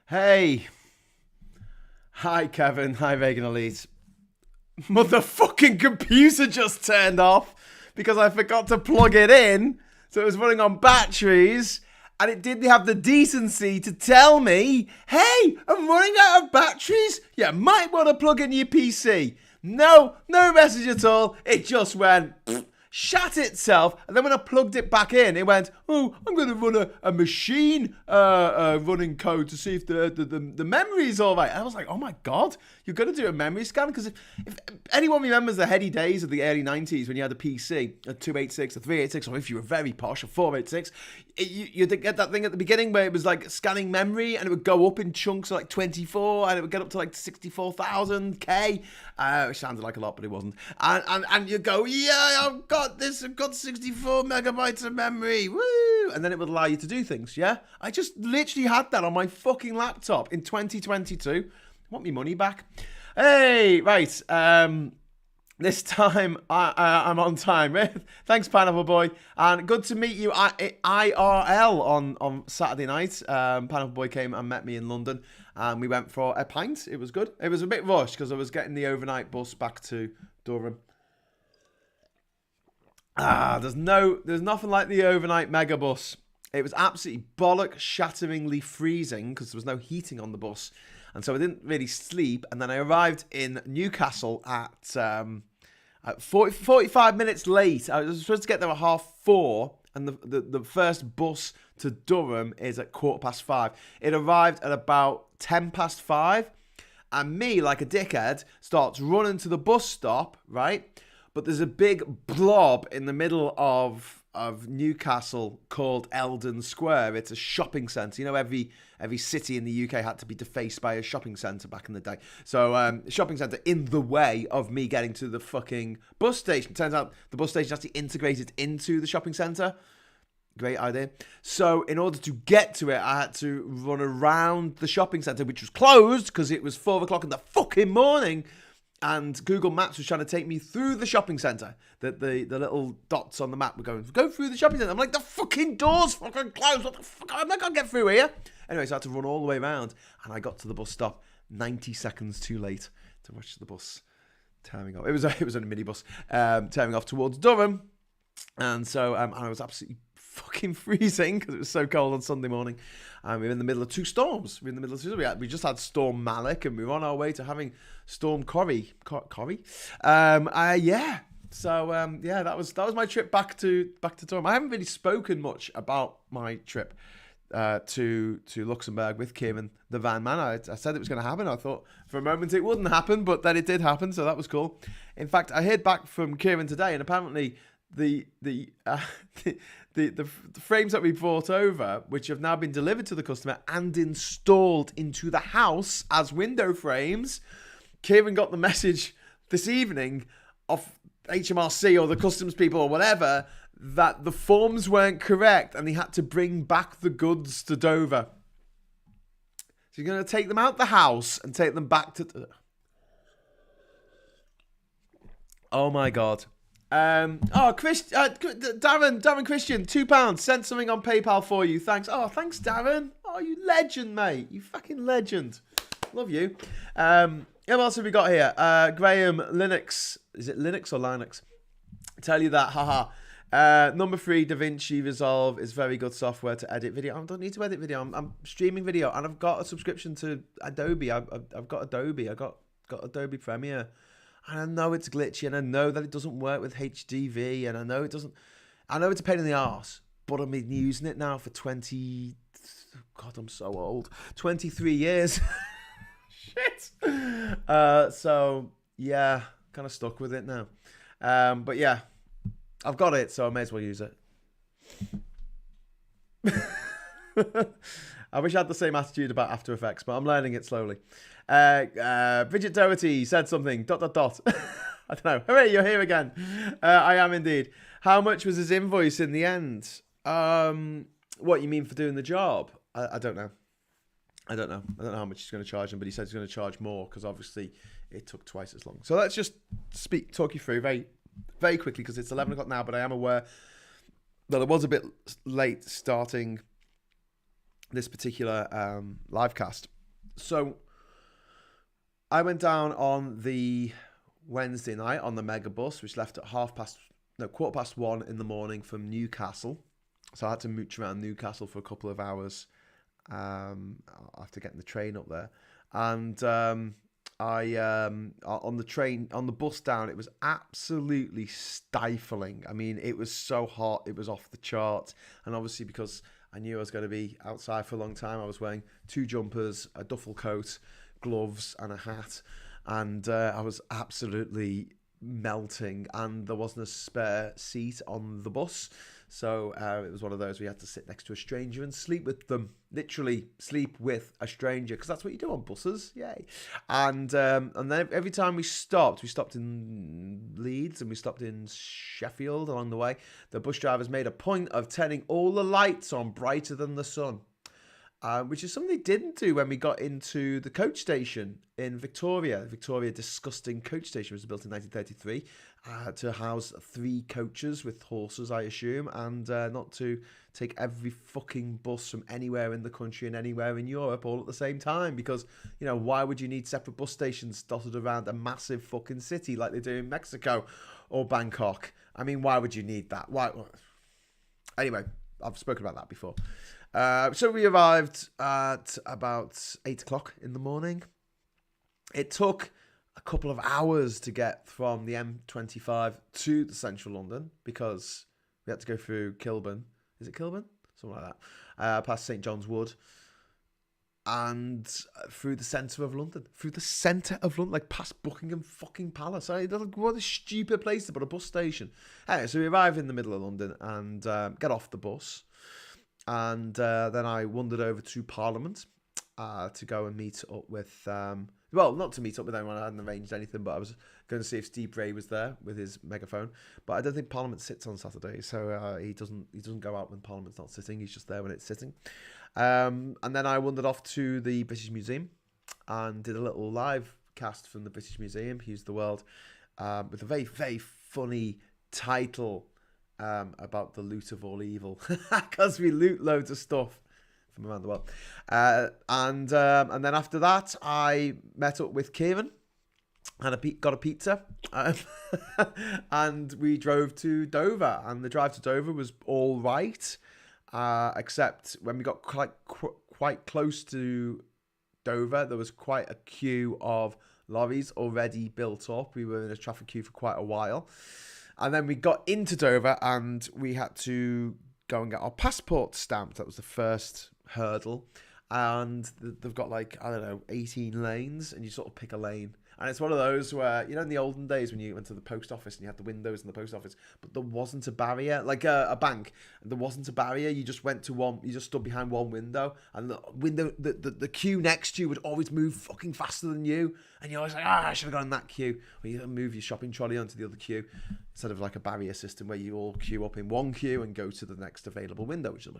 Hey. Hi, Kevin. Hi, Vegan Elite. Motherfucking computer just turned off because I forgot to plug it in. So it was running on batteries and it didn't have the decency to tell me, hey, I'm running out of batteries. You might want to plug in your PC. No message at all. It just went, shat itself, and then when I plugged it back in, it went, oh, I'm going to run a machine running code to see if the memory is all right. And I was like, oh my God, you're going to do a memory scan? Because if anyone remembers the heady days of the early 90s when you had a PC, a 286, a 386, or if you were very posh, a 486, you'd get that thing at the beginning where it was like scanning memory and it would go up in chunks of like 24 and it would get up to like 64,000 K, which sounded like a lot, but it wasn't. And you go, yeah, I've got 64 megabytes of memory, woo! And then it would allow you to do things, yeah? I just literally had that on my fucking laptop in 2022. I want me money back. Hey, right, this time I'm on time. Thanks, Pineapple Boy. And good to meet you IRL on Saturday night. Pineapple Boy came and met me in London. And we went for a pint. It was good. It was a bit rushed because I was getting the overnight bus back to Durham. There's nothing like the overnight megabus. It was absolutely bollock-shatteringly freezing because there was no heating on the bus. And so I didn't really sleep. And then I arrived in Newcastle at 45 minutes late. I was supposed to get there at 4:30. And the first bus to Durham is at 5:15. It arrived at about 5:10. And me, like a dickhead, starts running to the bus stop, right? But there's a big blob in the middle of Newcastle called Eldon Square. It's a shopping centre. You know, every city in the UK had to be defaced by a shopping centre back in the day. So shopping centre in the way of me getting to the fucking bus station. Turns out the bus station actually integrated into the shopping centre. Great idea. So in order to get to it, I had to run around the shopping centre, which was closed because it was 4:00 in the fucking morning. And Google Maps was trying to take me through the shopping centre. The little dots on the map were going, go through the shopping centre. I'm like, the fucking door's fucking closed. What the fuck? I'm not going to get through here. Anyway, so I had to run all the way around. And I got to the bus stop 90 seconds too late to watch the bus tearing off. It was a minibus tearing off towards Durham. And so I was absolutely fucking freezing because it was so cold on Sunday morning. And we were in the middle of two storms. We just had Storm Malik and we were on our way to having Storm Corrie. Yeah. So yeah, that was my trip back to Durham. I haven't really spoken much about my trip to Luxembourg with Kieran the van man. I said it was going to happen. I thought for a moment it wouldn't happen, but then it did happen. So that was cool. In fact, I heard back from Kieran today, and apparently the frames that we brought over, which have now been delivered to the customer and installed into the house as window frames, Kieran got the message this evening off HMRC or the customs people or whatever that the forms weren't correct and he had to bring back the goods to Dover. So you're going to take them out the house and take them back to... Oh my God. Darren Christian, £2 sent something on PayPal for you. Thanks. Oh, thanks, Darren. Oh, you legend, mate. You fucking legend. Love you. What else have we got here? Graham Linux. Is it Linux or Linux? Tell you that. Haha. Number 3, DaVinci Resolve is very good software to edit video. I don't need to edit video. I'm streaming video, and I've got a subscription to Adobe. I've got Adobe. I got Adobe Premiere. And I know it's glitchy, and I know that it doesn't work with HDV, and I know it's a pain in the arse, but I've been using it now for 20... God, I'm so old. 23 years. Shit. So, yeah, kind of stuck with it now. But yeah, I've got it, so I may as well use it. I wish I had the same attitude about After Effects, but I'm learning it slowly. Bridget Doherty said something, ... I don't know. Hooray, you're here again. I am indeed. How much was his invoice in the end? What you mean for doing the job? I don't know. I don't know how much he's going to charge him, but he said he's going to charge more because obviously it took twice as long. So let's just talk you through very, very quickly because it's 11 o'clock now, but I am aware that I was a bit late starting this particular live cast. So I went down on the Wednesday night on the megabus, which left at 1:15 in the morning from Newcastle. So I had to mooch around Newcastle for a couple of hours after getting the train up there. And on the bus down, it was absolutely stifling. I mean, it was so hot, it was off the chart. And obviously, because I knew I was going to be outside for a long time, I was wearing 2 jumpers, a duffel coat, gloves, and a hat. And I was absolutely melting, and there wasn't a spare seat on the bus. So it was one of those we had to sit next to a stranger and sleep with them. Literally sleep with a stranger, because that's what you do on buses. Yay. And then every time we stopped in Leeds and we stopped in Sheffield along the way, the bus drivers made a point of turning all the lights on brighter than the sun. Which is something they didn't do when we got into the coach station in Victoria. Victoria disgusting coach station was built in 1933 to house 3 coaches with horses, I assume, and not to take every fucking bus from anywhere in the country and anywhere in Europe all at the same time. Because, you know, why would you need separate bus stations dotted around a massive fucking city like they do in Mexico or Bangkok? I mean, why would you need that? Why? Anyway, I've spoken about that before. So we arrived at about 8 o'clock in the morning. It took a couple of hours to get from the M25 to the central London, because we had to go through Kilburn. Is it Kilburn? Something like that. Past St John's Wood. And through the centre of London. Like past Buckingham fucking Palace. What a stupid place to put a bus station. Anyway, so we arrive in the middle of London and get off the bus. And then I wandered over to Parliament to go and meet up with... not to meet up with anyone. I hadn't arranged anything, but I was going to see if Steve Bray was there with his megaphone. But I don't think Parliament sits on Saturday, so he doesn't go out when Parliament's not sitting. He's just there when it's sitting. And then I wandered off to the British Museum and did a little live cast from the British Museum, Hughes the World, with a very, very funny title about the loot of all evil, because we loot loads of stuff from around the world. And then after that, I met up with Kieran and got a pizza, and we drove to Dover. And the drive to Dover was all right, except when we got quite close to Dover, there was quite a queue of lorries already built up. We were in a traffic queue for quite a while. And then we got into Dover and we had to go and get our passport stamped. That was the first hurdle. And they've got 18 lanes, and you sort of pick a lane. And it's one of those where, you know, in the olden days when you went to the post office and you had the windows in the post office, but there wasn't a barrier, like a bank, and there wasn't a barrier. You just went to one, you just stood behind one window, and the queue next to you would always move fucking faster than you. And you're always like, I should have gone in that queue. Or you move your shopping trolley onto the other queue, instead of like a barrier system where you all queue up in one queue and go to the next available window, which is a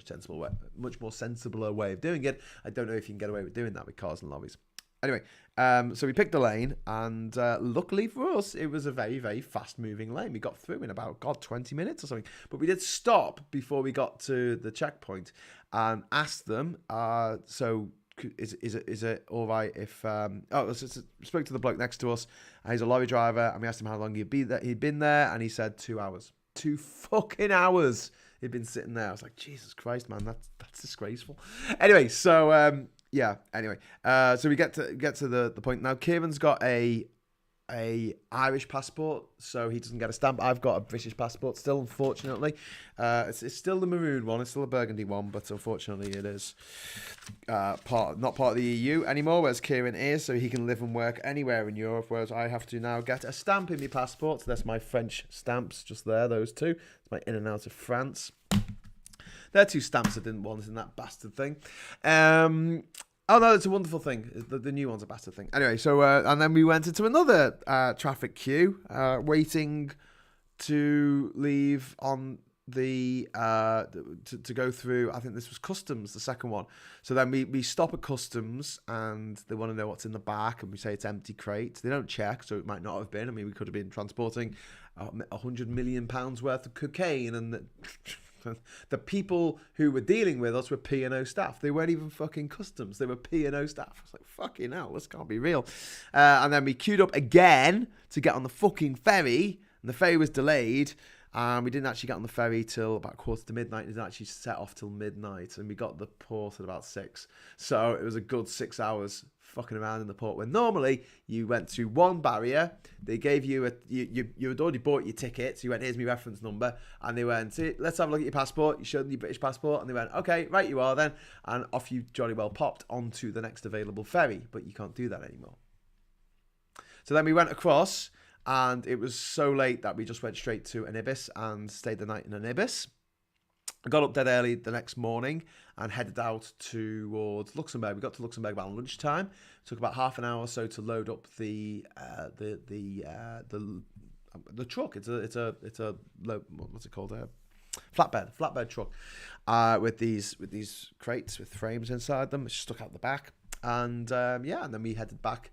much more sensible way of doing it. I don't know if you can get away with doing that with cars and lorries. Anyway, so we picked a lane, and luckily for us, it was a very, very fast-moving lane. We got through in about, 20 minutes or something. But we did stop before we got to the checkpoint and asked them, so is it all right if... spoke to the bloke next to us. He's a lorry driver, and we asked him how long he'd been there, and he said 2 hours. 2 fucking hours he'd been sitting there. I was like, Jesus Christ, man, that's disgraceful. Anyway, so... so we get to the point now. Kieran's got a Irish passport, so he doesn't get a stamp. I've got a British passport still, unfortunately. It's still the maroon one, it's still a burgundy one, but unfortunately it is not part of the EU anymore, whereas Kieran is, so he can live and work anywhere in Europe, whereas I have to now get a stamp in my passport. So that's my French stamps just there, those two. It's my in and out of France. They're 2 stamps I didn't want in that bastard thing. Oh no, it's a wonderful thing. The new one's a bastard thing. Anyway, so and then we went into another traffic queue, waiting to leave on the to go through. I think this was customs, the second one. So then we stop at customs, and they want to know what's in the back, and we say it's empty crates. They don't check, so it might not have been. I mean, we could have been transporting £100 million worth of cocaine, and The people who were dealing with us were P&O staff. They weren't even fucking customs. They were P&O staff. I was like, fucking hell, this can't be real. And then we queued up again to get on the fucking ferry. And the ferry was delayed. And we didn't actually get on the ferry till about 1:45. It didn't actually set off till midnight. And we got the port at about 6. So it was a good 6 hours fucking around in the port, where normally you went through one barrier. They gave you you had already bought your ticket, so you went, here's my reference number, and they went, let's have a look at your passport. You showed them your British passport, and they went, okay, right, you are then, and off you jolly well popped onto the next available ferry. But you can't do that anymore. So then we went across, and it was so late that we just went straight to Anibis and stayed the night in Anibis. I got up dead early the next morning and headed out towards Luxembourg. We got to Luxembourg about lunchtime. It took about half an hour or so to load up the truck. It's a what's it called? A flatbed truck with these crates with frames inside them. It's stuck out the back, and and then we headed back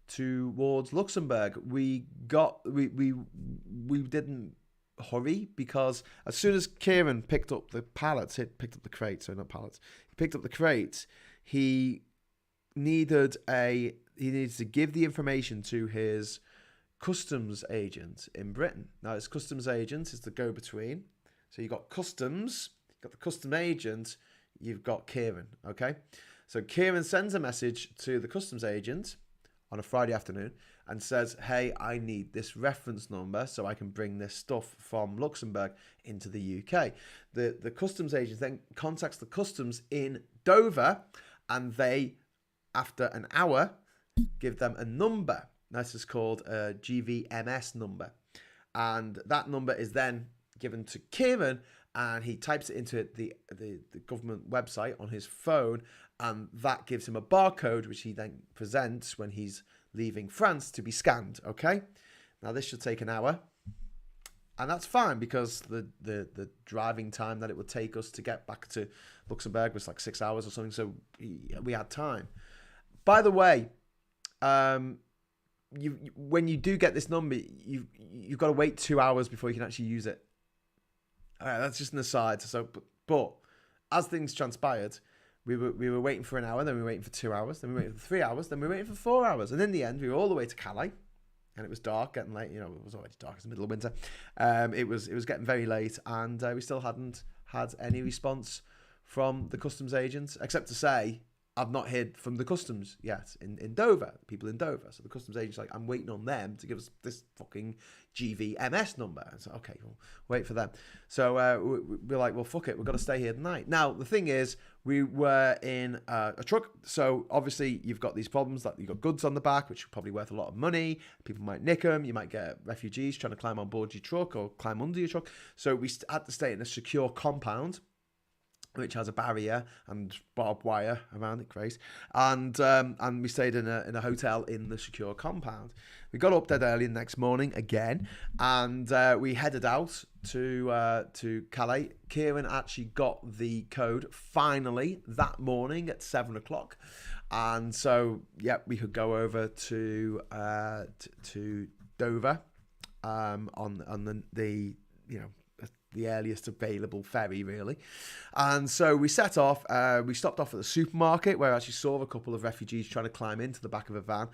towards Luxembourg. We didn't hurry, because as soon as Kieran picked up the pallets, he picked up the crates, so not pallets, he picked up the crates, he needed to give the information to his customs agent in Britain. Now, his customs agent is the go-between. So you've got customs, you've got the custom agent, you've got Kieran, okay? So Kieran sends a message to the customs agent on a Friday afternoon and says, hey, I need this reference number so I can bring this stuff from Luxembourg into the UK. The customs agent then contacts the customs in Dover, and they, after an hour, give them a number. This is called a GVMS number. And that number is then given to Kieran, and he types it into the government website on his phone, and that gives him a barcode, which he then presents when he's leaving France to be scanned, okay? Now, this should take an hour, and that's fine, because the driving time that it would take us to get back to Luxembourg was like 6 hours or something, so we had time. By the way, when you do get this number, you've got to wait 2 hours before you can actually use it. All right, that's just an aside. So, but as things transpired, we were waiting for an hour, then we were waiting for 2 hours, then we were waiting for 3 hours, then we were waiting for 4 hours, and in the end, we were all the way to Calais, and it was dark, getting late. You know, it was already dark. It's the middle of winter. It was getting very late, and we still hadn't had any response from the customs agents, except to say, I've not heard from the customs yet in Dover, people in Dover. So the customs agent's like, I'm waiting on them to give us this fucking GVMS number. And so, okay, we'll wait for them. So we're like, well, fuck it, we've got to stay here tonight. Now, the thing is, we were in a truck. So obviously, you've got these problems that you've got goods on the back, which are probably worth a lot of money. People might nick them. You might get refugees trying to climb on board your truck or climb under your truck. So we had to stay in a secure compound, which has a barrier and barbed wire around it, crazy. And we stayed in a hotel in the secure compound. We got up dead early the next morning again, and we headed out to Calais. Kieran actually got the code finally that morning at 7 o'clock, and so we could go over to Dover on the the earliest available ferry, really. And so we set off. We stopped off at the supermarket, where I actually saw a couple of refugees trying to climb into the back of a van.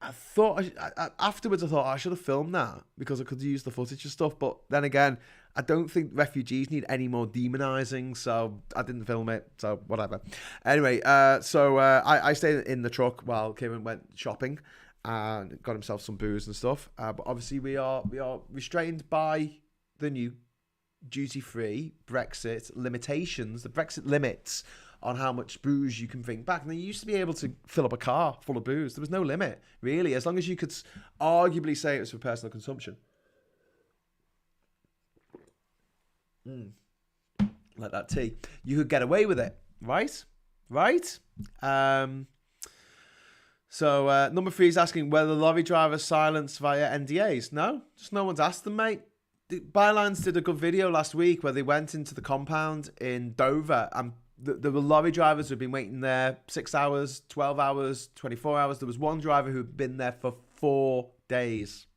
Afterwards I thought I should have filmed that, because I could use the footage and stuff. But then again, I don't think refugees need any more demonizing, so I didn't film it. So whatever. Anyway, I stayed in the truck while Kieran went shopping and got himself some booze and stuff. But obviously we are restrained by the new duty-free Brexit limitations, the Brexit limits on how much booze you can bring back. And you used to be able to fill up a car full of booze. There was no limit, really, as long as you could arguably say it was for personal consumption. Like that tea. You could get away with it, right? So number 3 is asking whether lorry drivers silenced via NDAs. No, just no one's asked them, mate. The Bylines did a good video last week where they went into the compound in Dover, and there were lorry drivers who'd been waiting there 6 hours, 12 hours, 24 hours. There was one driver who'd been there for 4 days.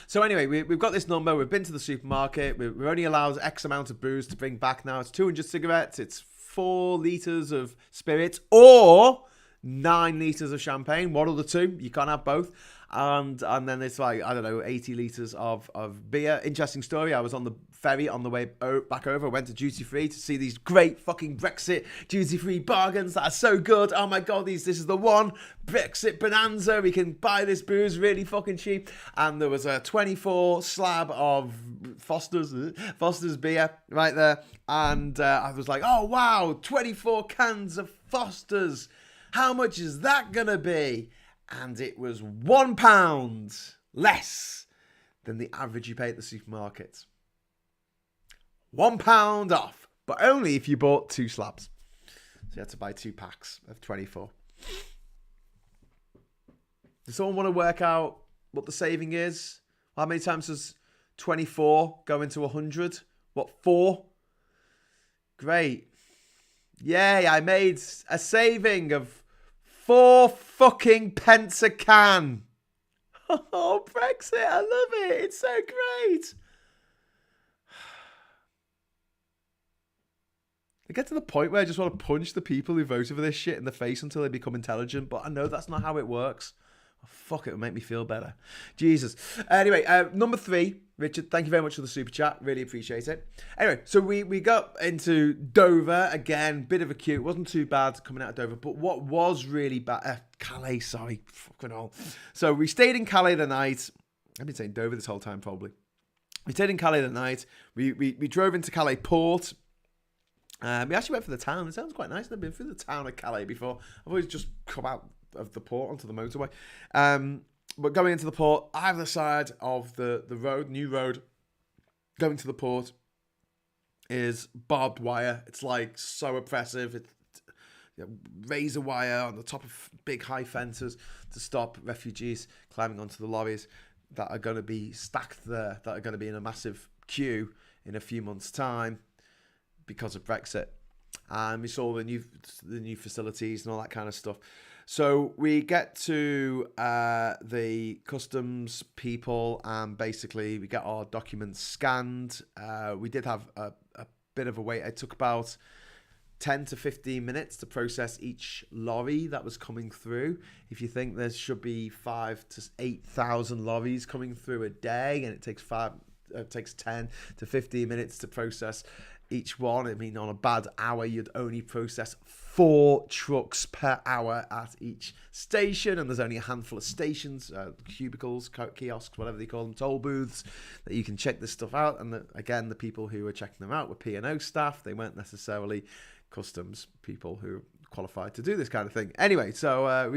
So anyway, we've got this number. We've been to the supermarket. We're only allowed X amount of booze to bring back now. It's 200 cigarettes. It's 4 litres of spirits or 9 litres of champagne. One of the two. You can't have both. And then it's like, I don't know, 80 litres of beer. Interesting story. I was on the ferry on the way back over. I went to duty free to see these great fucking Brexit duty free bargains that are so good. Oh my God, this is the one Brexit bonanza. We can buy this booze really fucking cheap. And there was a 24 slab of Foster's beer right there. And I was like, oh wow, 24 cans of Foster's. How much is that gonna be? And it was £1 less than the average you pay at the supermarket. £1 off, but only if you bought 2 slabs. So you had to buy 2 packs of 24. Does someone want to work out what the saving is? How many times does 24 go into 100? What, 4? Great. Yay, I made a saving of 4 fucking pence a can. Oh, Brexit, I love it. It's so great. I get to the point where I just want to punch the people who voted for this shit in the face until they become intelligent, but I know that's not how it works. Oh, fuck, it would make me feel better. Jesus. Anyway, number 3, Richard, thank you very much for the super chat. Really appreciate it. Anyway, so we got into Dover again. Bit of a queue. It wasn't too bad coming out of Dover, but what was really bad... Calais, sorry. Fucking hell. So we stayed in Calais the night. I've been saying Dover this whole time, probably. We stayed in Calais the night. We drove into Calais port. We actually went for the town. It sounds quite nice. I've been through the town of Calais before. I've always just come out of the port onto the motorway. But going into the port, either side of the road, new road, going to the port is barbed wire. It's like so oppressive. It's razor wire on the top of big high fences to stop refugees climbing onto the lorries that are going to be stacked there, that are going to be in a massive queue in a few months' time because of Brexit. And we saw the new facilities and all that kind of stuff. So we get to the customs people and basically we get our documents scanned. We did have a bit of a wait. It took about 10 to 15 minutes to process each lorry that was coming through. If you think there should be 5,000 to 8,000 lorries coming through a day and it takes 10 to 15 minutes to process each one. I mean, on a bad hour, you'd only process 4 trucks per hour at each station. And there's only a handful of stations, cubicles, kiosks, whatever they call them, toll booths, that you can check this stuff out. And again, the people who were checking them out were P&O staff. They weren't necessarily customs people who qualified to do this kind of thing. Anyway, so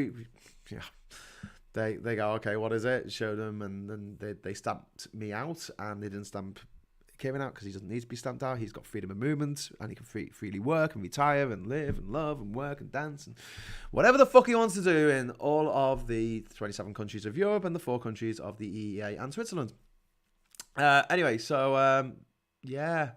they go, okay, what is it? Showed them, and then they stamped me out, and they didn't stamp Kieran out because he doesn't need to be stamped out. He's got freedom of movement, and he can freely work and retire and live and love and work and dance and whatever the fuck he wants to do in all of the 27 countries of Europe and the 4 countries of the EEA and Switzerland. Anyway, so yeah.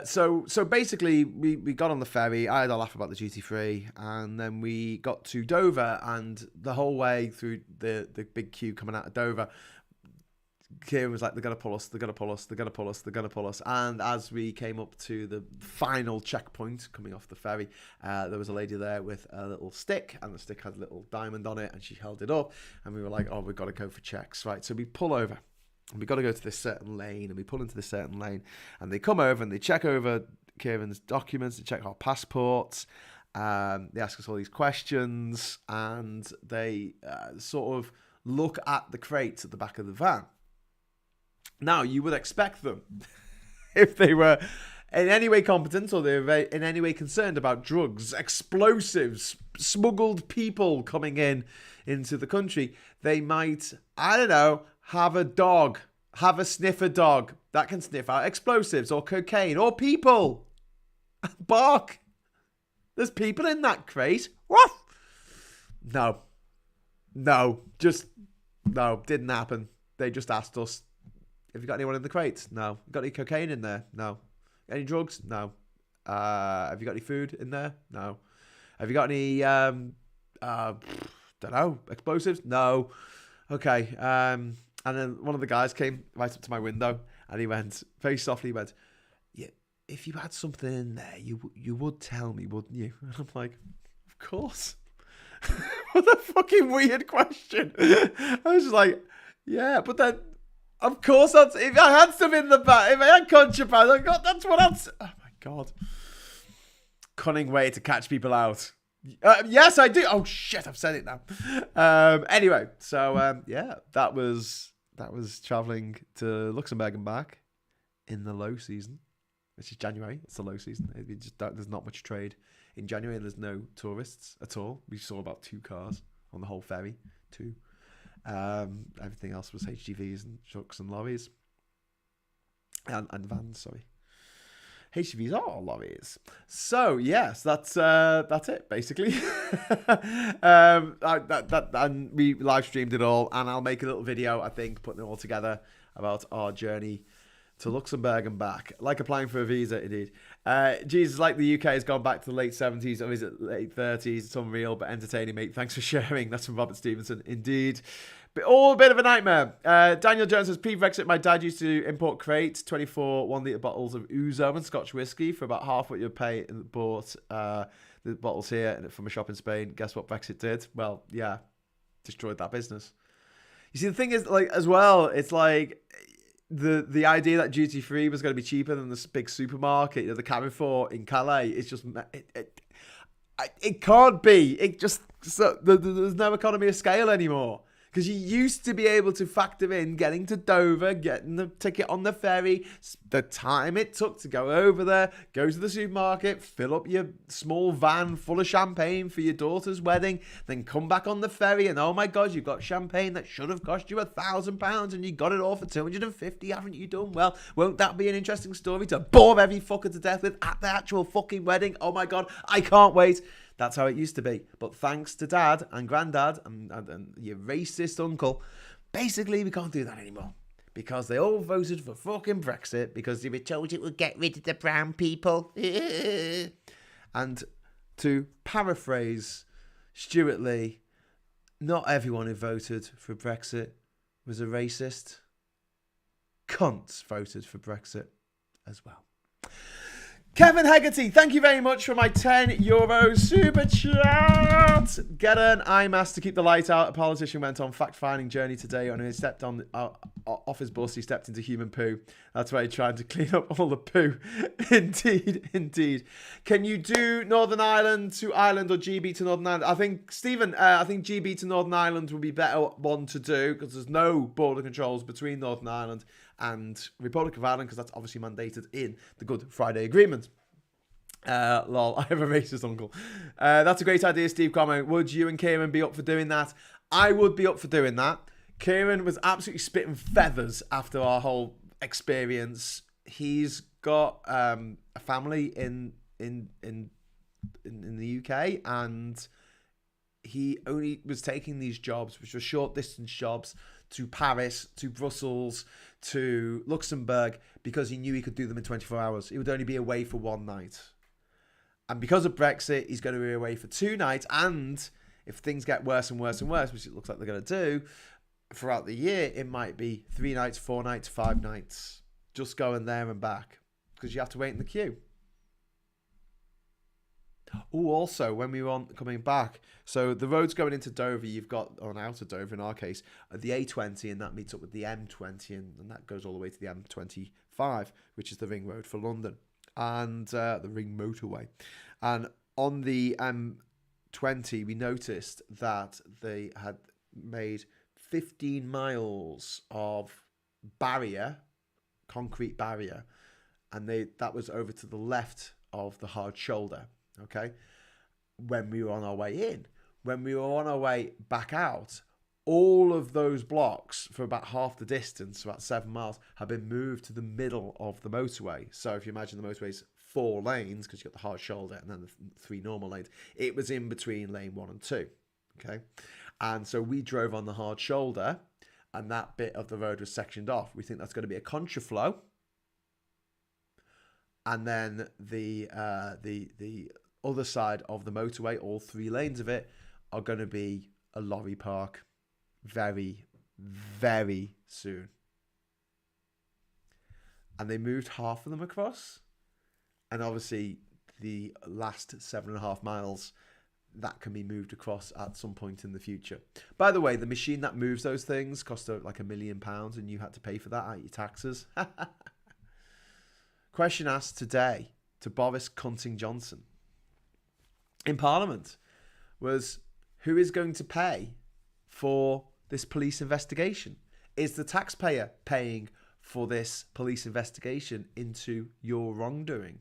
So basically we got on the ferry. I had a laugh about the duty free, and then we got to Dover, and the whole way through the big queue coming out of Dover, Kieran was like, they're going to pull us, they're going to pull us, they're going to pull us, they're going to pull us. And as we came up to the final checkpoint coming off the ferry, there was a lady there with a little stick, and the stick had a little diamond on it, and she held it up, and we were like, oh, we've got to go for checks, right? So we pull over. We've got to go to this certain lane, and we pull into this certain lane, and they come over and they check over Kieran's documents, they check our passports, they ask us all these questions, and they sort of look at the crates at the back of the van. Now, you would expect them, if they were in any way competent or they were in any way concerned about drugs, explosives, smuggled people coming into the country, they might, I don't know, have a sniffer dog that can sniff out explosives or cocaine or people. Bark. There's people in that crate. What? No, didn't happen. They just asked us, have you got anyone in the crates? No. Got any cocaine in there? No. Any drugs? No. Have you got any food in there? No. Have you got any, don't know, explosives? No. okay. And then one of the guys came right up to my window, and he went very softly. He went, "Yeah, if you had something in there, you would tell me, wouldn't you?" And I'm like, "Of course." What a fucking weird question. I was just like, "Yeah," but then, of course, if I had stuff in the back, if I had contraband, I got that's what I'd. Oh my god, cunning way to catch people out. Yes, I do. Oh shit, I've said it now. Anyway, so yeah, that was traveling to Luxembourg and back in the low season, which is January. It's the low season. There's not much trade in January. There's no tourists at all. We saw about 2 cars on the whole ferry. 2. Everything else was HGVs and trucks and lorries and vans. Sorry. HGVs are lorries. So yes, that's it basically. And we live streamed it all, and I'll make a little video, I think, putting it all together about our journey to Luxembourg and back, like applying for a visa, indeed. Jesus, like the UK has gone back to the late 70s, or is it late 30s? It's unreal, but entertaining, mate. Thanks for sharing. That's from Robert Stevenson, indeed. But all a bit of a nightmare. Daniel Jones says, pre-Brexit, my dad used to import crates, 24 1-litre bottles of Ouzo and Scotch whiskey for about half what you'd pay, and bought the bottles here from a shop in Spain. Guess what Brexit did? Well, yeah, destroyed that business. You see, the thing is, like, as well, it's like the idea that duty free was going to be cheaper than this big supermarket, the Carrefour in Calais, it's just it can't be. There's no economy of scale anymore. Because you used to be able to factor in getting to Dover, getting the ticket on the ferry, the time it took to go over there, go to the supermarket, fill up your small van full of champagne for your daughter's wedding, then come back on the ferry and, oh my God, you've got champagne that should have cost you £1,000 and you got it all for 250, haven't you done? Well, won't that be an interesting story to bore every fucker to death with at the actual fucking wedding? Oh my God, I can't wait. That's how it used to be. But thanks to Dad and Granddad and your racist uncle, basically we can't do that anymore. Because they all voted for fucking Brexit because they were told it would get rid of the brown people. And to paraphrase Stuart Lee, not everyone who voted for Brexit was a racist. Cunts voted for Brexit as well. Kevin Hegarty, thank you very much for my €10 super chat. Get an eye mask to keep the light out. A politician went on fact-finding journey today, and he stepped on off his bus. He stepped into human poo. That's why he tried to clean up all the poo. Indeed. Can you do Northern Ireland to Ireland or GB to Northern Ireland? I think, Stephen, I think GB to Northern Ireland would be better one to do because there's no border controls between Northern Ireland and Republic of Ireland, because that's obviously mandated in the Good Friday Agreement. Lol, I have a racist uncle. That's a great idea, Steve comment. Would you and Kieran be up for doing that? I would be up for doing that. Kieran was absolutely spitting feathers after our whole experience. He's got a family in the UK, and he only was taking these jobs, which were short distance jobs, to Paris, to Brussels, to Luxembourg, because he knew he could do them in 24 hours. He would only be away for one night. And because of Brexit, he's going to be away for 2 nights. And if things get worse and worse and worse, which it looks like they're going to do, throughout the year, it might be 3 nights, 4 nights, 5 nights. Just going there and back. Because you have to wait in the queue. Oh, also, when we were coming back, so the roads going into Dover, you've got, on out of Dover in our case, the A20, and that meets up with the M20, and that goes all the way to the M25, which is the ring road for London, and the ring motorway. And on the M20, we noticed that they had made 15 miles of barrier, concrete barrier, and that was over to the left of the hard shoulder. Okay, when we were on our way in. When we were on our way back out, all of those blocks for about half the distance, about 7 miles, have been moved to the middle of the motorway. So if you imagine the motorway's 4 lanes, because you've got the hard shoulder and then the 3 normal lanes, it was in between lane 1 and 2. Okay, and so we drove on the hard shoulder, and that bit of the road was sectioned off. We think that's going to be a contraflow. And then the other side of the motorway, all 3 lanes of it, are going to be a lorry park. Very, very soon. And they moved half of them across. And obviously, the last 7.5 miles, that can be moved across at some point in the future. By the way, the machine that moves those things cost like £1 million, and you had to pay for that out of your taxes. Question asked today to Boris Cunting Johnson in Parliament was, who is going to pay for this police investigation? Is the taxpayer paying for this police investigation into your wrongdoing?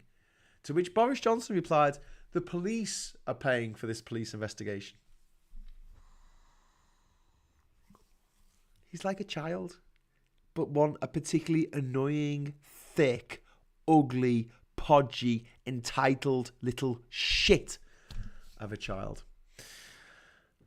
To which Boris Johnson replied, the police are paying for this police investigation. He's like a child, but a particularly annoying, thick, ugly, podgy, entitled little shit of a child.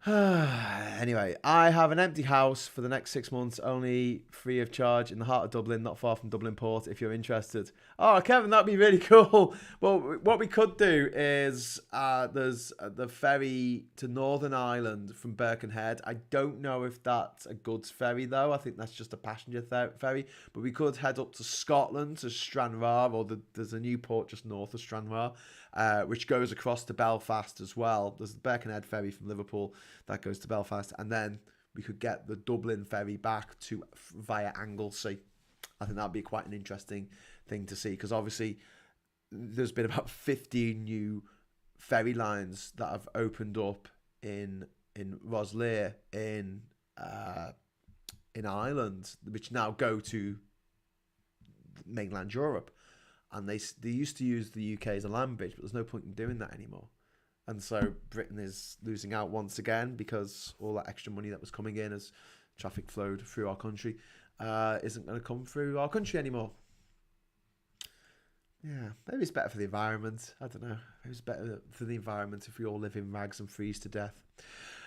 Anyway, I have an empty house for the next 6 months, only free of charge in the heart of Dublin, not far from Dublin Port, if you're interested. Oh, Kevin, that'd be really cool. Well, what we could do is there's the ferry to Northern Ireland from Birkenhead. I don't know if that's a goods ferry, though. I think that's just a passenger ferry. But we could head up to Scotland, to Stranraer, or there's a new port just north of Stranraer, which goes across to Belfast as well. There's the Birkenhead ferry from Liverpool that goes to Belfast, and then we could get the Dublin ferry back via Anglesey. I think that'd be quite an interesting thing to see, because obviously there's been about 15 new ferry lines that have opened up in Rosslare in Ireland, which now go to mainland Europe. And they used to use the UK as a land bridge, but there's no point in doing that anymore. And so Britain is losing out once again, because all that extra money that was coming in as traffic flowed through our country isn't going to come through our country anymore. Yeah, maybe it's better for the environment. I don't know. Maybe it's better for the environment if we all live in rags and freeze to death.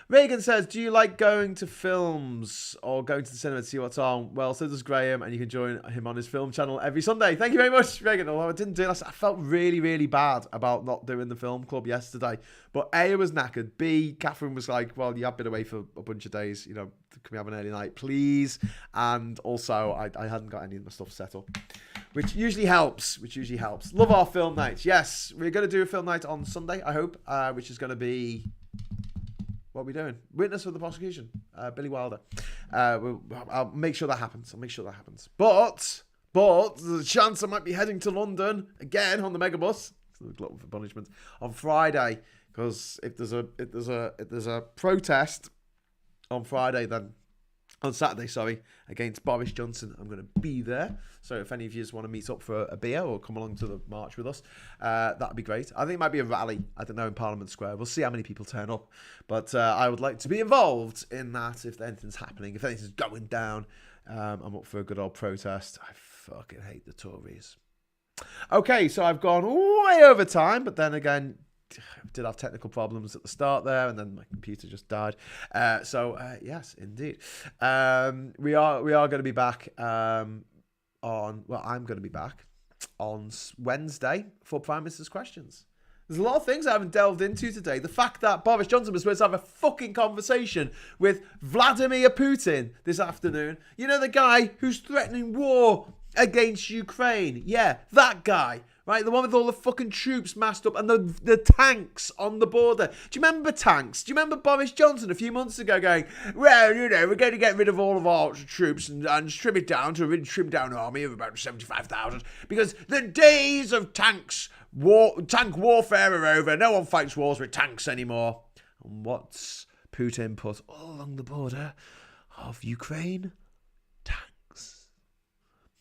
Reagan says, do you like going to films or going to the cinema to see what's on? Well, so does Graham, and you can join him on his film channel every Sunday. Thank you very much, Reagan. Although I didn't do it, I felt really, really bad about not doing the film club yesterday. But A, I was knackered. B, Catherine was like, well, you have been away for a bunch of days. You know, can we have an early night, please? And also, I hadn't got any of my stuff set up, which usually helps. Love our film nights. Yes, we're going to do a film night on Sunday, I hope, which is going to be... What are we doing? Witness for the prosecution. Billy Wilder. I'll make sure that happens. But there's a chance I might be heading to London again on the megabus. So glutton for punishment on Friday, because if there's a protest on Friday, then on Saturday, against Boris Johnson, I'm going to be there. So if any of you just want to meet up for a beer or come along to the march with us, that'd be great. I think it might be a rally, I don't know, in Parliament Square. We'll see how many people turn up. But I would like to be involved in that if anything's happening, if anything's going down. I'm up for a good old protest. I fucking hate the Tories. Okay, so I've gone way over time, but then again, did have technical problems at the start there, and then my computer just died. Yes, indeed. We are going to be back I'm going to be back on Wednesday for Prime Minister's Questions. There's a lot of things I haven't delved into today. The fact that Boris Johnson was supposed to have a fucking conversation with Vladimir Putin this afternoon. You know, the guy who's threatening war against Ukraine. Yeah, that guy. Right, the one with all the fucking troops massed up and the tanks on the border. Do you remember tanks? Do you remember Boris Johnson a few months ago going, well, you know, we're going to get rid of all of our troops and trim it down to a really trimmed down army of about 75,000 because the days of tank warfare are over. No one fights wars with tanks anymore. And what's Putin put all along the border of Ukraine?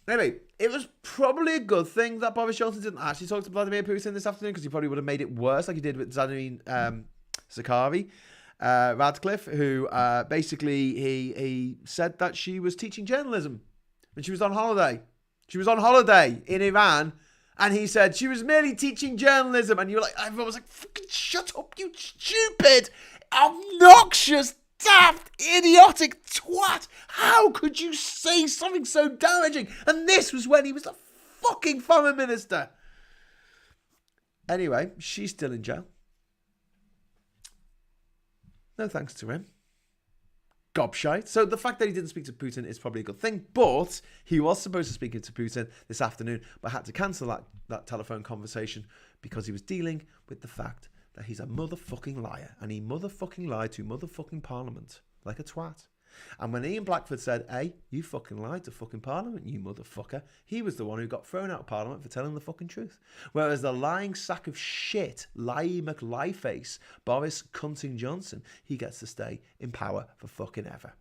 Anyway, it was probably a good thing that Boris Johnson didn't actually talk to Vladimir Putin this afternoon, because he probably would have made it worse, like he did with Zanine Zakari Radcliffe, who basically he said that she was teaching journalism when she was on holiday. She was on holiday in Iran, and he said she was merely teaching journalism, and you were like, everyone was like, fucking shut up, you stupid, obnoxious, daft, idiotic twat. How could you say something so damaging? And this was when he was a fucking foreign minister. Anyway, she's still in jail. No thanks to him. Gobshite. So the fact that he didn't speak to Putin is probably a good thing, but he was supposed to speak to Putin this afternoon, but had to cancel that telephone conversation because he was dealing with the fact that he's a motherfucking liar, and he motherfucking lied to motherfucking Parliament like a twat. And when Ian Blackford said, hey, you fucking lied to fucking Parliament, you motherfucker, he was the one who got thrown out of Parliament for telling the fucking truth. Whereas the lying sack of shit, Lie McLieface, Boris Cunting Johnson, he gets to stay in power for fucking ever.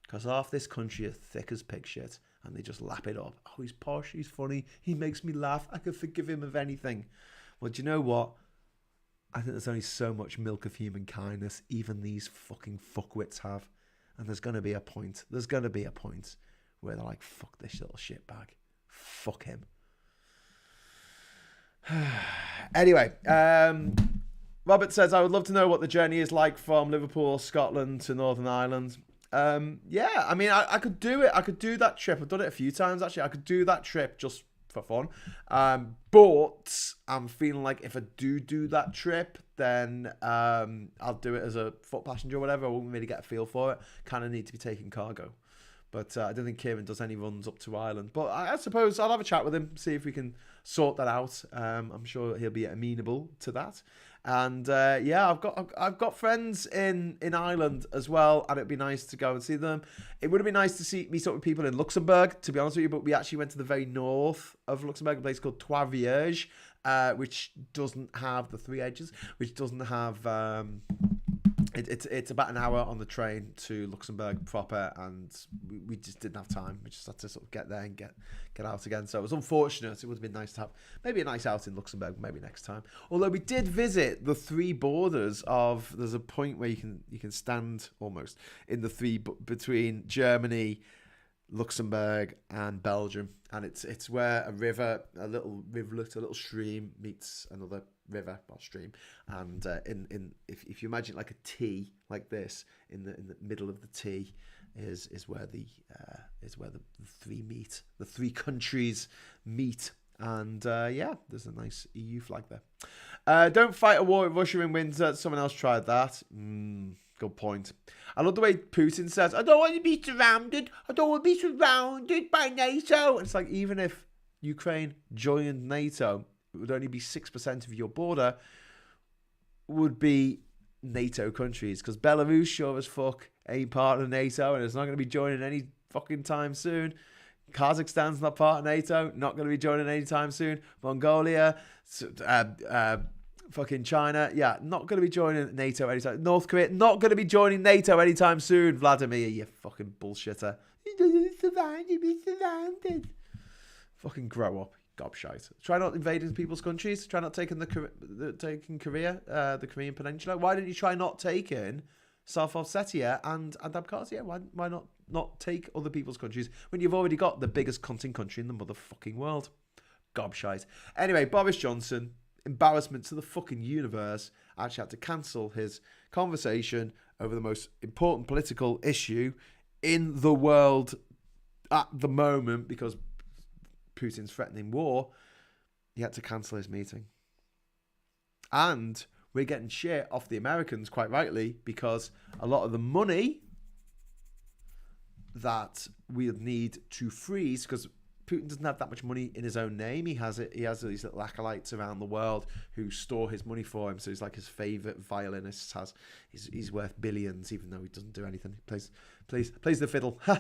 Because half this country is thick as pig shit, and they just lap it up. Oh, he's posh, he's funny, he makes me laugh, I could forgive him of anything. Well, do you know what? I think there's only so much milk of human kindness even these fucking fuckwits have. And there's going to be a point. There's going to be a point where they're like, fuck this little shitbag. Fuck him. Anyway, Robert says, I would love to know what the journey is like from Liverpool, Scotland to Northern Ireland. Yeah, I mean, I could do it. I could do that trip. I've done it a few times, actually. I could do that trip just for fun. But I'm feeling like if I do that trip, then I'll do it as a foot passenger or whatever. I won't really get a feel for it. Kind of need to be taking cargo. But I don't think Kieran does any runs up to Ireland. But I suppose I'll have a chat with him, see if we can sort that out. I'm sure he'll be amenable to that. And yeah, I've got friends in Ireland as well, and it'd be nice to go and see them. It would have been nice to meet up with people in Luxembourg, to be honest with you. But we actually went to the very north of Luxembourg, a place called Trois Vierges, which doesn't have the three edges, which doesn't have. It's about an hour on the train to Luxembourg proper, and we just didn't have time. We just had to sort of get there and get out again. So it was unfortunate. It would have been nice to have maybe a nice out in Luxembourg, maybe next time. Although we did visit the three borders of. There's a point where you can stand almost in the three between Germany, Luxembourg, and Belgium, and it's where a river, a little rivulet, a little stream meets another river or stream, and if you imagine like a T like this, in the middle of the T is where the three meet, the three countries meet, and yeah, there's a nice EU flag there. Don't fight a war with Russia in winter. Someone else tried that. Good point. I love the way Putin says, I don't want to be surrounded. I don't want to be surrounded by NATO. It's like, even if Ukraine joined NATO, it would only be 6% of your border would be NATO countries, because Belarus sure as fuck ain't part of NATO, and it's not going to be joining any fucking time soon. Kazakhstan's not part of NATO, not going to be joining anytime soon. Mongolia, fucking China, yeah, not going to be joining NATO anytime. North Korea, not going to be joining NATO anytime soon. Vladimir, you fucking bullshitter. You're surrounded. Fucking grow up. Gobshite. Try not invading people's countries. Try not taking taking Korea, the Korean Peninsula. Why didn't you try not taking South Ossetia and Abkhazia? Why not take other people's countries when you've already got the biggest cunting country in the motherfucking world? Gobshite. Anyway, Boris Johnson, embarrassment to the fucking universe, actually had to cancel his conversation over the most important political issue in the world at the moment, because Putin's threatening war. He had to cancel his meeting. And we're getting shit off the Americans, quite rightly, because a lot of the money that we need to freeze, because Putin doesn't have that much money in his own name. He has these little acolytes around the world who store his money for him. So he's like his favourite violinist. He's worth billions, even though he doesn't do anything. He plays the fiddle. His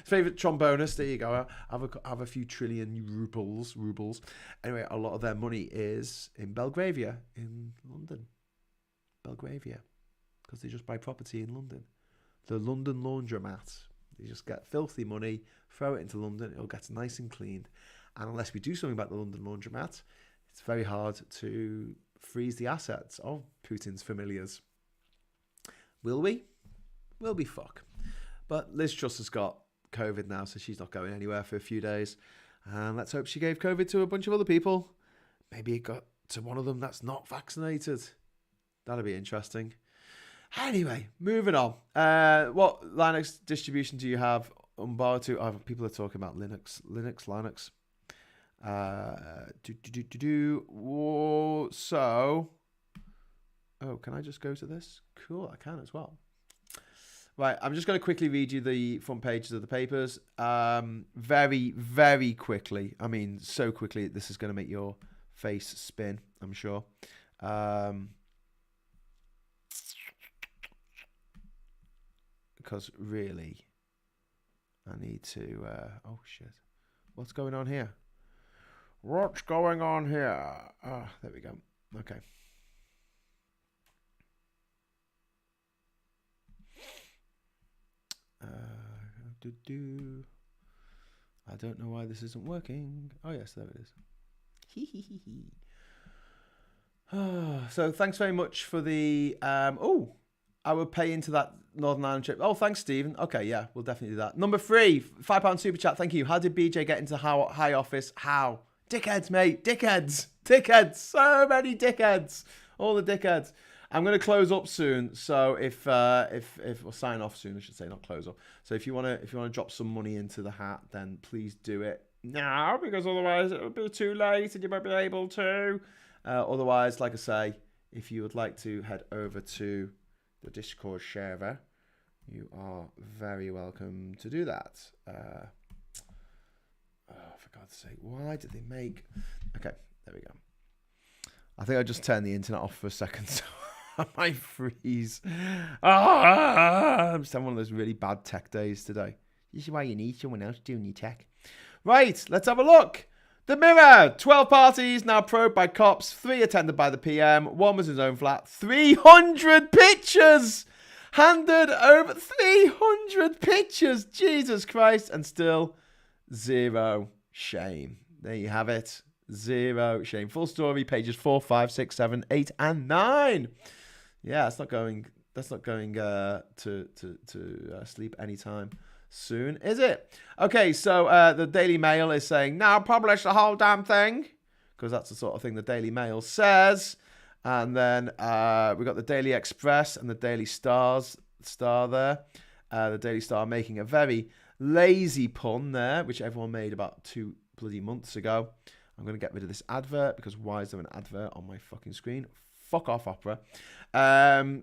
favourite trombonist. There you go. Have a few trillion rubles. Anyway, a lot of their money is in Belgravia, in London. Belgravia, because they just buy property in London. The London laundromat. You just get filthy money, throw it into London, it'll get nice and cleaned. And unless we do something about the London laundromat, it's very hard to freeze the assets of Putin's familiars. Will we? Will be fuck. But Liz Truss has got COVID now, so she's not going anywhere for a few days. And let's hope she gave COVID to a bunch of other people. Maybe it got to one of them that's not vaccinated. That'll be interesting. Anyway, moving on. What Linux distribution do you have? Ubuntu. Oh, people are talking about Linux. So, oh, can I just go to this? Cool, I can as well. Right, I'm just going to quickly read you the front pages of the papers. Very, very quickly. I mean, so quickly, this is going to make your face spin, I'm sure. Because really, I need to... oh, shit. What's going on here? What's going on here? Ah, there we go. Okay. I don't know why this isn't working. Oh, yes, there it is. So thanks very much for the... I would pay into that Northern Ireland trip. Oh, thanks, Stephen. Okay, yeah, we'll definitely do that. Number 3, £5 super chat. Thank you. How did BJ get into high office? How? Dickheads, mate. Dickheads. Dickheads. So many dickheads. All the dickheads. I'm going to close up soon. So if we'll sign off soon, I should say, not close up. So if you want to drop some money into the hat, then please do it now, because otherwise it will be too late and you won't be able to. Otherwise, like I say, if you would like to head over to the Discord server, you are very welcome to do that. Oh, for God's sake, why did they make... Okay, there we go. I think I just turned the internet off for a second, so I might freeze. I'm just having one of those really bad tech days today. This is why you need someone else doing your tech. Right, let's have a look. The Mirror, 12 parties now probed by cops, 3 attended by the PM, 1 was his own flat, 300 pictures! Handed over 300 pictures, Jesus Christ, and still 0 shame. There you have it, 0 shame. Full story, pages 4, 5, 6, 7, 8, and 9. Yeah, it's not going to sleep anytime soon, is it? Okay, so the Daily Mail is saying, now publish the whole damn thing, because that's the sort of thing the Daily Mail says. And then we got the Daily Express and the Daily Star there. The Daily Star making a very lazy pun there, which everyone made about 2 bloody months ago. I'm going to get rid of this advert, because why is there an advert on my fucking screen? Fuck off, Opera.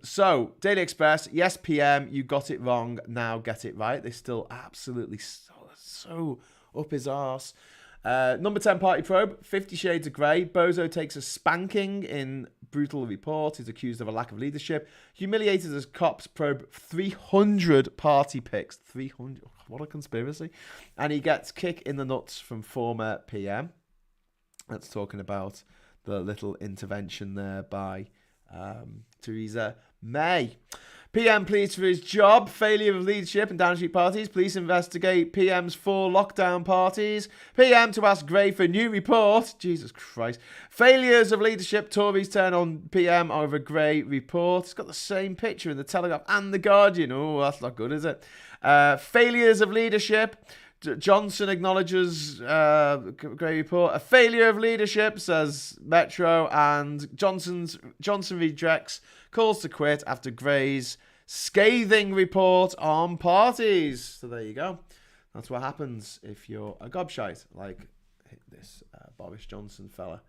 So, Daily Express, yes, PM, you got it wrong, now get it right. They're still absolutely so up his arse. Number 10 party probe, 50 Shades of Grey. Bozo takes a spanking in brutal report. He's accused of a lack of leadership. Humiliated as cops probe 300 party pics. 300, what a conspiracy. And he gets kick in the nuts from former PM. That's talking about the little intervention there by Theresa May. PM pleads for his job. Failure of leadership in Downing Street parties. Police investigate PM's 4 lockdown parties. PM to ask Gray for new report. Jesus Christ. Failures of leadership. Tories turn on PM over Gray report. It's got the same picture in the Telegraph and the Guardian. Oh, that's not good, is it? Failures of leadership. Johnson acknowledges Gray report. A failure of leadership, says Metro, and Johnson rejects calls to quit after Gray's scathing report on parties. So there you go. That's what happens if you're a gobshite like this Boris Johnson fella.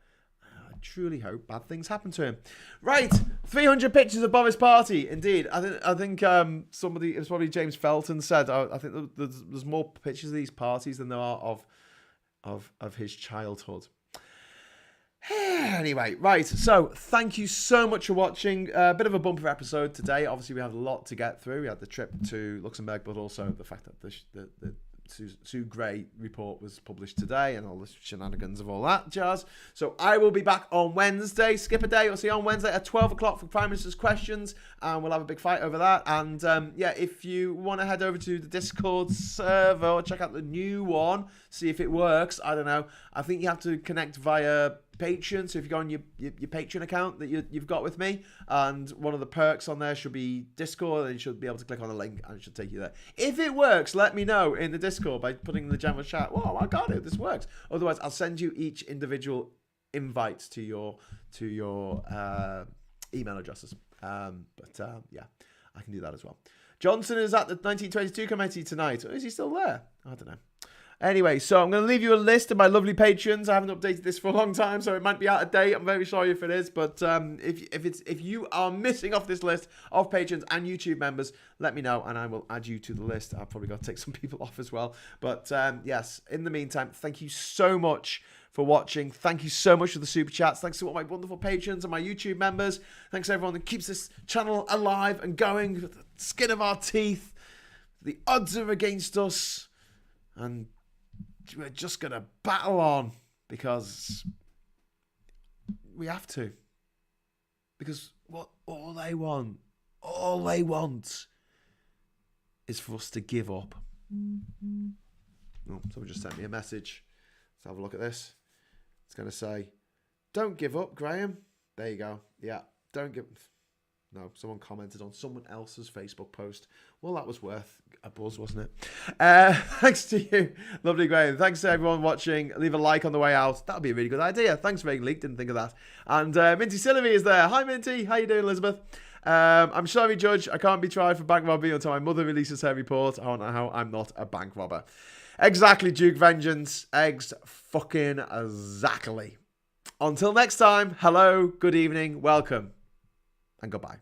I truly hope bad things happen to him. Right, 300 pictures of Boris' party. Indeed, I think somebody, it was probably James Felton, said I think there's more pictures of these parties than there are of his childhood. Anyway, right, so thank you so much for watching. A bit of a bumper episode today. Obviously, we had a lot to get through. We had the trip to Luxembourg, but also the fact that the Sue Gray report was published today and all the shenanigans of all that jazz. So I will be back on Wednesday. Skip a day. We'll see you on Wednesday at 12 o'clock for Prime Minister's questions, and we'll have a big fight over that. And yeah, if you want to head over to the Discord server or check out the new one, see if it works. I don't know. I think you have to connect via Patreon. So if you go on your Patreon account that you've got with me, and one of the perks on there should be Discord, and you should be able to click on the link and it should take you there. If it works, let me know in the Discord by putting in the general chat, "Whoa, I got it, this works." Otherwise, I'll send you each individual invite to your email addresses. Yeah, I can do that as well. Johnson is at the 1922 committee tonight. Or is he still there? I don't know. Anyway, so I'm going to leave you a list of my lovely patrons. I haven't updated this for a long time, so it might be out of date. I'm very sorry if it is, but if you are missing off this list of patrons and YouTube members, let me know and I will add you to the list. I've probably got to take some people off as well. But yes, in the meantime, thank you so much for watching. Thank you so much for the super chats. Thanks to all my wonderful patrons and my YouTube members. Thanks to everyone that keeps this channel alive and going with the skin of our teeth. The odds are against us, and we're just going to battle on because we have to. Because what all they want is for us to give up. Oh, someone just sent me a message. Let's have a look at this. It's going to say, don't give up, Graham. There you go. Yeah, don't give... No, someone commented on someone else's Facebook post. Well, that was worth a buzz, wasn't it? Thanks to you, lovely Graham. Thanks to everyone watching. Leave a like on the way out. That would be a really good idea. Thanks, Megan Leak. Didn't think of that. And Minty Sylvie is there. Hi, Minty. How you doing, Elizabeth? I'm sorry, Judge. I can't be tried for bank robbery until my mother releases her report. I don't know how I'm not a bank robber. Exactly, Duke Vengeance. Eggs fucking exactly. Until next time, hello, good evening, welcome, and goodbye.